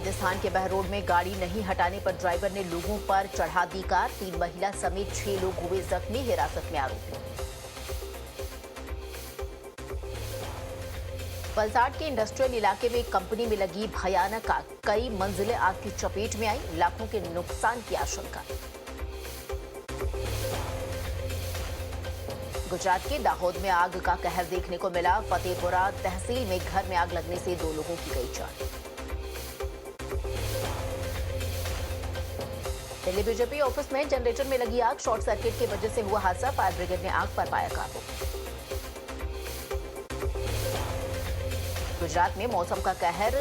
राजस्थान के बहरोड में गाड़ी नहीं हटाने पर ड्राइवर ने लोगों पर चढ़ा दी कार। 3 महिला समेत 6 लोग हुए जख्मी, हिरासत में आरोपी। वलसाड के इंडस्ट्रियल इलाके में एक कंपनी में लगी भयानक आग, कई मंजिलें आग की चपेट में आई, लाखों के नुकसान की आशंका। गुजरात के दाहोद में आग का कहर देखने को मिला। फतेहपुरा तहसील में घर में आग लगने से 2 लोगों की गई जान। दिल्ली बीजेपी ऑफिस में जनरेटर में लगी आग, शॉर्ट सर्किट की वजह से हुआ हादसा। फायर ब्रिगेड ने आग पर पाया काबू। गुजरात में मौसम का कहर,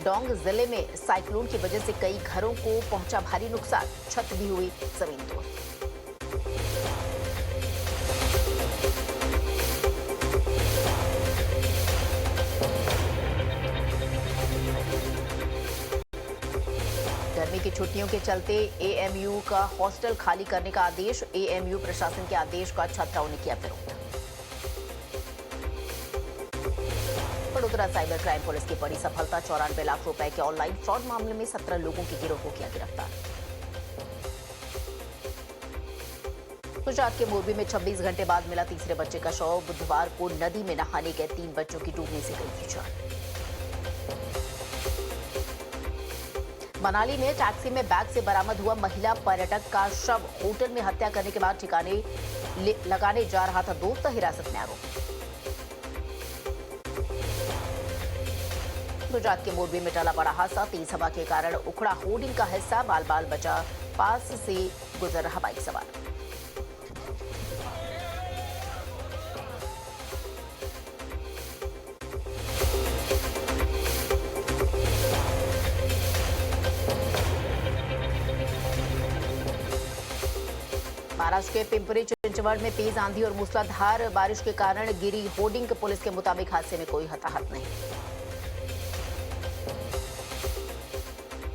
डोंग जिले में साइक्लोन की वजह से कई घरों को पहुंचा भारी नुकसान, छत भी हुई जमींदोज। गर्मी की छुट्टियों के चलते एएमयू का हॉस्टल खाली करने का आदेश। एएमयू प्रशासन के आदेश का छात्राओं ने किया विरोध। वडोदरा साइबर क्राइम पुलिस की बड़ी सफलता, 94 लाख रुपए के ऑनलाइन फ्रॉड मामले में 17 लोगों के गिरोह को किया गिरफ्तार। गुजरात के मोरबी में 26 घंटे बाद मिला तीसरे बच्चे का शव। बुधवार को नदी में नहाने गए 3 बच्चों की डूबने से गई थी जान। मनाली में टैक्सी में बैग से बरामद हुआ महिला पर्यटक का शव। होटल में हत्या करने के बाद ठिकाने लगाने जा रहा था दोस्त, हिरासत में आरोपी। गुजरात के मोरबी में टला बड़ा हादसा, तेज हवा के कारण उखड़ा होर्डिंग का हिस्सा, बाल बाल बचा, पास से गुजर रहा बाइक सवार। महाराष्ट्र के पिंपरी चिंचवड़ में तेज आंधी और मूसलाधार बारिश के कारण गिरी होर्डिंग। पुलिस के मुताबिक हादसे में कोई हताहत नहीं।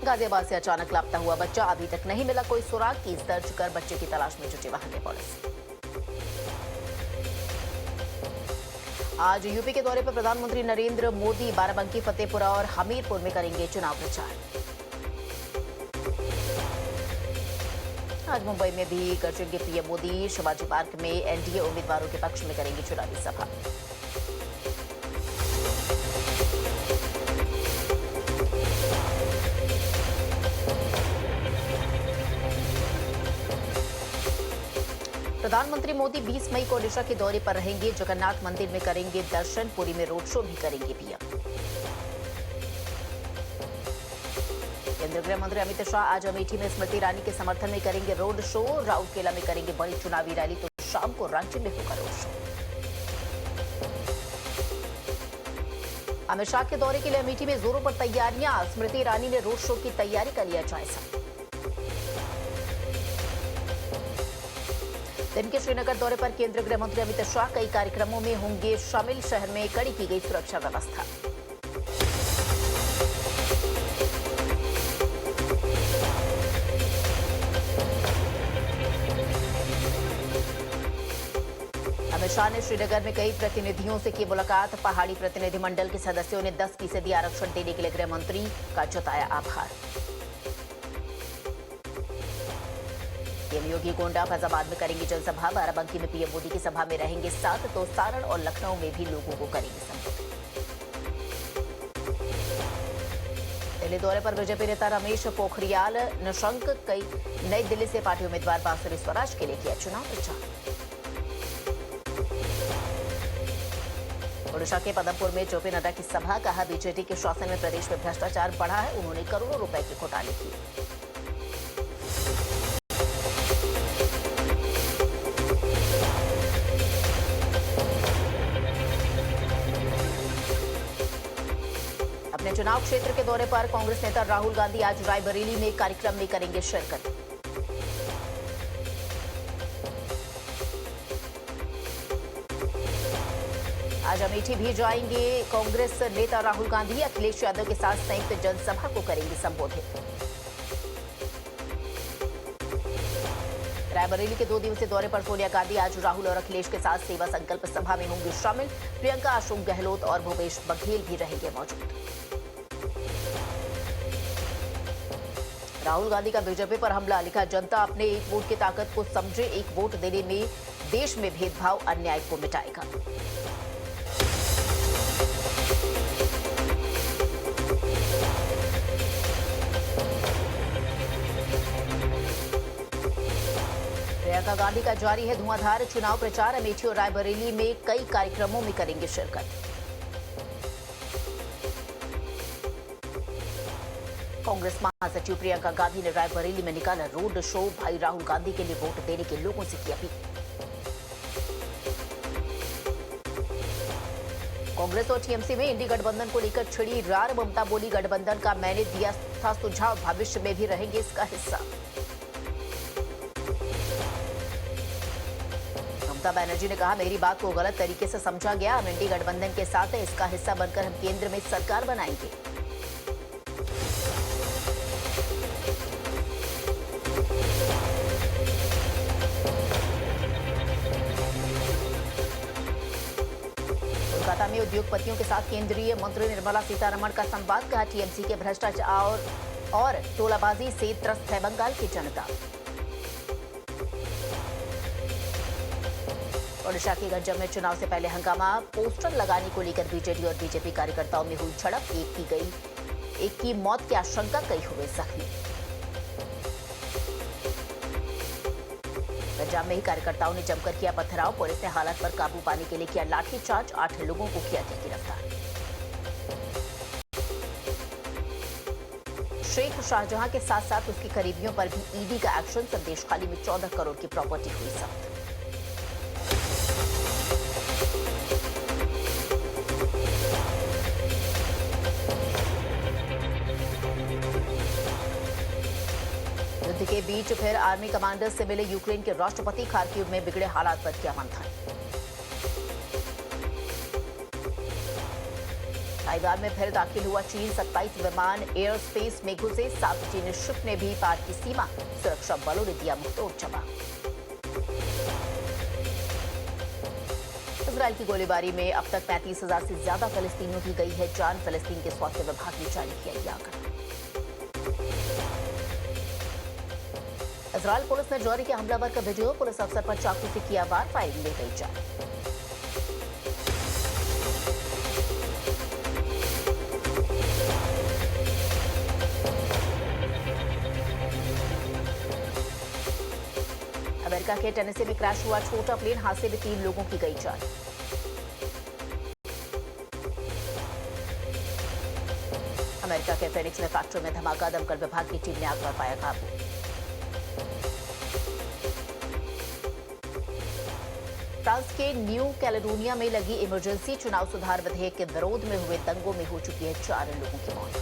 गाजियाबाद से अचानक लापता हुआ बच्चा, अभी तक नहीं मिला कोई सुराग। केस दर्ज कर बच्चे की तलाश में जुटी वहां की पुलिस। आज यूपी के दौरे पर प्रधानमंत्री नरेंद्र मोदी बाराबंकी, फतेहपुरा और हमीरपुर में करेंगे चुनाव प्रचार। आज मुंबई में भी गरजेंगे पीएम मोदी। शिवाजी पार्क में एनडीए उम्मीदवारों के पक्ष में करेंगे चुनावी सभा। प्रधानमंत्री मोदी 20 मई को ओडिशा के दौरे पर रहेंगे। जगन्नाथ मंदिर में करेंगे दर्शन, पुरी में रोड शो भी करेंगे पीएम। केंद्रीय गृह मंत्री अमित शाह आज अमेठी में स्मृति ईरानी के समर्थन में करेंगे रोड शो। राउरकेला में करेंगे बड़ी चुनावी रैली, तो शाम को रांची में होगा रोड शो। अमित शाह के दौरे के लिए अमेठी में जोरों पर तैयारियां। स्मृति ईरानी ने रोड शो की तैयारी का लिया जायजा। दिन के श्रीनगर दौरे पर केंद्रीय गृह मंत्री अमित शाह कई कार्यक्रमों में होंगे शामिल। शहर में कड़ी की गई सुरक्षा व्यवस्था। अमित शाह ने श्रीनगर में कई प्रतिनिधियों से की मुलाकात। पहाड़ी प्रतिनिधिमंडल के सदस्यों ने 10% आरक्षण देने के लिए गृह मंत्री का जताया आभार। पीएम योगी गोंडा फैजाबाद में करेंगे जनसभा। बाराबंकी में पीएम मोदी की सभा में रहेंगे साथ, तो सारण और लखनऊ में भी लोगों को करेंगे संबोधित। दिल्ली दौरे पर बीजेपी नेता रमेश पोखरियाल निशंक कई नई दिल्ली से पार्टी उम्मीदवार बांसुरी स्वराज के लिए किया चुनाव प्रचार। ओडिशा के पदमपुर में जेपी नड्डा की सभा, कहा बीजेपी के शासन में प्रदेश में भ्रष्टाचार बढ़ा है। उन्होंने करोड़ों रुपए के घोटाले किए। अपने चुनाव क्षेत्र के दौरे पर कांग्रेस नेता राहुल गांधी आज रायबरेली में कार्यक्रम में करेंगे शिरकत। आज अमेठी भी जाएंगे कांग्रेस नेता राहुल गांधी। अखिलेश यादव के साथ संयुक्त जनसभा को करेंगे संबोधित। रायबरेली के 2 दिवसीय दौरे पर सोनिया गांधी आज राहुल और अखिलेश के साथ सेवा संकल्प सभा में होंगे शामिल। प्रियंका, अशोक गहलोत और भूपेश बघेल भी रहेंगे मौजूद। राहुल गांधी का बीजेपी पर हमला, लिखा जनता अपने एक वोट की ताकत को समझे, एक वोट देने में देश में भेदभाव अन्याय को मिटाएगा। प्रियंका गांधी का जारी है धुआंधार चुनाव प्रचार, अमेठी और रायबरेली में कई कार्यक्रमों में करेंगे शिरकत। कांग्रेस महासचिव प्रियंका गांधी ने रायबरेली में निकाला रोड शो, भाई राहुल गांधी के लिए वोट देने के लोगों से की अपील। कांग्रेस और टीएमसी में इंडी गठबंधन को लेकर छिड़ी रार, ममता बोली गठबंधन का मैंने दिया था सुझाव, भविष्य में भी रहेंगे इसका हिस्सा। ममता बनर्जी ने कहा मेरी बात को गलत तरीके से समझा गया, हम इंडी गठबंधन के साथ हैं, इसका हिस्सा बनकर हम केंद्र में सरकार बनाएंगे। कोलकाता में उद्योगपतियों के साथ केंद्रीय मंत्री निर्मला सीतारमण का संवाद, कहा टीएमसी के भ्रष्टाचार और टोलाबाजी से त्रस्त है बंगाल की जनता। ओडिशा के गंजम में चुनाव से पहले हंगामा, पोस्टर लगाने को लेकर बीजेडी और बीजेपी कार्यकर्ताओं में हुई झड़प, एक की मौत की आशंका, कई हुए जख्मी। पंजाब में ही कार्यकर्ताओं ने जमकर किया पथराव, पुलिस ने हालात पर काबू पाने के लिए किया लाठीचार्ज, 8 लोगों को किया गया गिरफ्तार। शेख शाहजहां के साथ साथ उसके करीबियों पर भी ईडी का एक्शन, संदेश खाली में 14 करोड़ की प्रॉपर्टी हुई जब्त। युद्ध के बीच फिर आर्मी कमांडर से मिले यूक्रेन के राष्ट्रपति, खार्किव में बिगड़े हालात पर किया मंथन। ताइवान में फिर दाखिल हुआ चीन, 27 विमान एयर स्पेस में घुसे, 7 चीनी शिप ने भी पार की सीमा, सुरक्षा बलों ने दिया मुंहतोड़ जवाब। इजरायल की गोलीबारी में अब तक 35,000 से ज्यादा फलस्तीनियों की गई है जान, फलस्तीन के स्वास्थ्य विभाग ने जारी किया यह आंकड़ा। इजरायल पुलिस ने जारी किया हमलावर का वीडियो, पुलिस अफसर पर चाकू से किया वार, फायरिंग में गई जान। अमेरिका के टेनेसी में क्रैश हुआ छोटा प्लेन, हादसे में 3 लोगों की गई जान। अमेरिका के फेनिक्स में फैक्ट्री में धमाका, दमकल विभाग की टीम ने आग पर पाया काबू। फ्रांस के न्यू कैलेडोनिया में लगी इमरजेंसी, चुनाव सुधार विधेयक के विरोध में हुए दंगों में हो चुकी है 4 लोगों की मौत।